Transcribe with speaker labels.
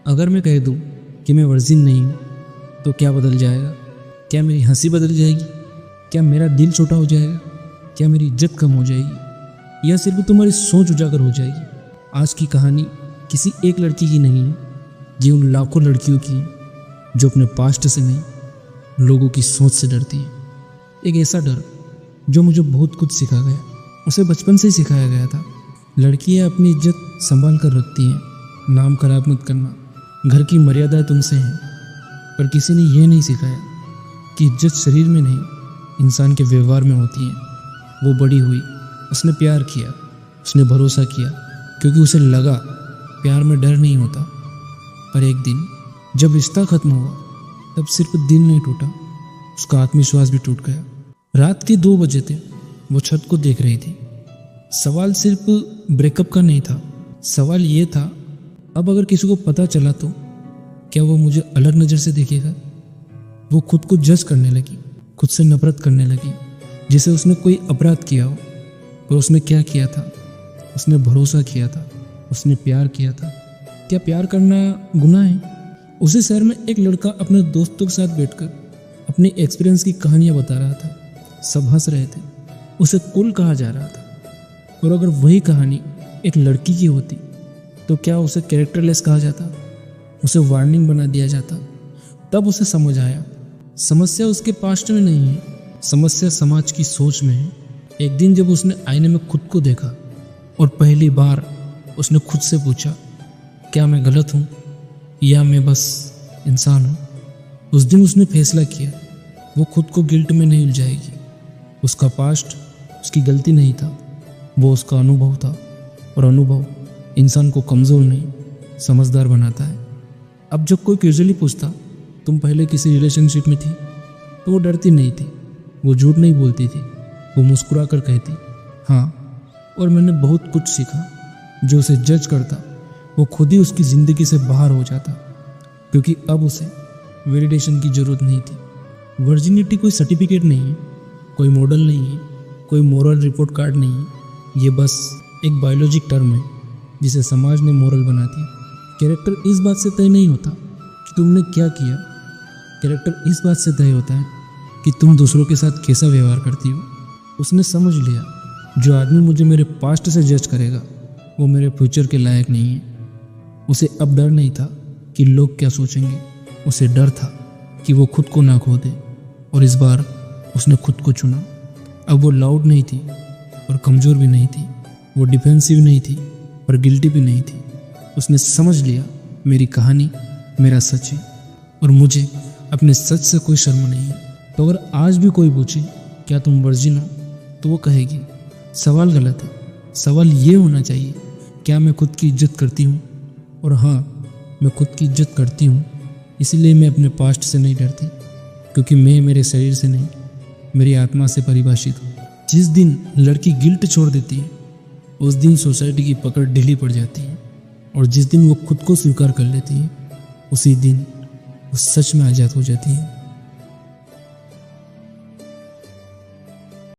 Speaker 1: अगर मैं कह दूं कि मैं वर्जिन नहीं हूँ तो क्या बदल जाएगा? क्या मेरी हंसी बदल जाएगी? क्या मेरा दिल छोटा हो जाएगा? क्या मेरी इज्जत कम हो जाएगी? या सिर्फ तुम्हारी सोच उजागर हो जाएगी? आज की कहानी किसी एक लड़की की नहीं है, ये उन लाखों लड़कियों की है जो अपने पास्ट से नहीं, लोगों की सोच से डरती है। एक ऐसा डर जो मुझे बहुत कुछ सिखा गया, उसे बचपन से ही सिखाया गया था। लड़कियां अपनी इज्जत संभाल कर रखती हैं, नाम खराब मत करना, घर की मर्यादा तुमसे है। पर किसी ने यह नहीं सिखाया कि इज्जत शरीर में नहीं, इंसान के व्यवहार में होती है। वो बड़ी हुई, उसने प्यार किया, उसने भरोसा किया, क्योंकि उसे लगा प्यार में डर नहीं होता। पर एक दिन जब रिश्ता खत्म हुआ, तब सिर्फ दिल नहीं टूटा, उसका आत्मविश्वास भी टूट गया। रात के 2 बजे थे, वो छत को देख रही थी। सवाल सिर्फ ब्रेकअप का नहीं था, सवाल ये था, अब अगर किसी को पता चला तो क्या वो मुझे अलग नज़र से देखेगा? वो खुद को जज करने लगी, खुद से नफरत करने लगी, जैसे उसने कोई अपराध किया हो। पर उसने क्या किया था? उसने भरोसा किया था, उसने प्यार किया था। क्या प्यार करना गुनाह है? उसी शहर में एक लड़का अपने दोस्तों के साथ बैठकर अपनी एक्सपीरियंस की कहानियां बता रहा था। सब हंस रहे थे, उसे कूल कहा जा रहा था। और अगर वही कहानी एक लड़की की होती तो क्या उसे कैरेक्टरलेस कहा जाता, उसे वार्निंग बना दिया जाता? तब उसे समझ आया, समस्या उसके पास्ट में नहीं है, समस्या समाज की सोच में है। एक दिन जब उसने आईने में खुद को देखा और पहली बार उसने खुद से पूछा, क्या मैं गलत हूँ या मैं बस इंसान हूँ? उस दिन उसने फैसला किया, वो खुद को गिल्ट में नहीं उलझाएगी। उसका पास्ट उसकी गलती नहीं था, वो उसका अनुभव था। और अनुभव इंसान को कमज़ोर नहीं, समझदार बनाता है। अब जब कोई कैजुअली पूछता, तुम पहले किसी रिलेशनशिप में थी, तो वो डरती नहीं थी, वो झूठ नहीं बोलती थी, वो मुस्कुरा कर कहती हाँ। और मैंने बहुत कुछ सीखा। जो उसे जज करता वो खुद ही उसकी ज़िंदगी से बाहर हो जाता, क्योंकि अब उसे वैलिडेशन की ज़रूरत नहीं थी। वर्जिनिटी कोई सर्टिफिकेट नहीं है, कोई मॉडल नहीं है, कोई मोरल रिपोर्ट कार्ड नहीं है। ये बस एक बायोलॉजिक टर्म है जिसे समाज ने मोरल बना दिया। कैरेक्टर इस बात से तय नहीं होता कि तुमने क्या किया, कैरेक्टर इस बात से तय होता है कि तुम दूसरों के साथ कैसा व्यवहार करती हो। उसने समझ लिया, जो आदमी मुझे मेरे पास्ट से जज करेगा वो मेरे फ्यूचर के लायक नहीं है। उसे अब डर नहीं था कि लोग क्या सोचेंगे, उसे डर था कि वो खुद को ना खो दे। और इस बार उसने खुद को चुना। अब वो लाउड नहीं थी और कमज़ोर भी नहीं थी, वो डिफेंसिव नहीं थी पर गिल्टी भी नहीं थी। उसने समझ लिया, मेरी कहानी मेरा सच है और मुझे अपने सच से कोई शर्म नहीं है। तो अगर आज भी कोई पूछे क्या तुम वर्जिन हो, तो वो कहेगी सवाल गलत है। सवाल ये होना चाहिए, क्या मैं खुद की इज्जत करती हूँ? और हाँ, मैं खुद की इज्जत करती हूँ, इसीलिए मैं अपने पास्ट से नहीं डरती, क्योंकि मैं मेरे शरीर से नहीं, मेरी आत्मा से परिभाषित हूँ। जिस दिन लड़की गिल्ट छोड़ देती है, उस दिन सोसाइटी की पकड़ ढीली पड़ जाती है। और जिस दिन वो खुद को स्वीकार कर लेती है, उसी दिन वो सच में आज़ाद हो जाती है।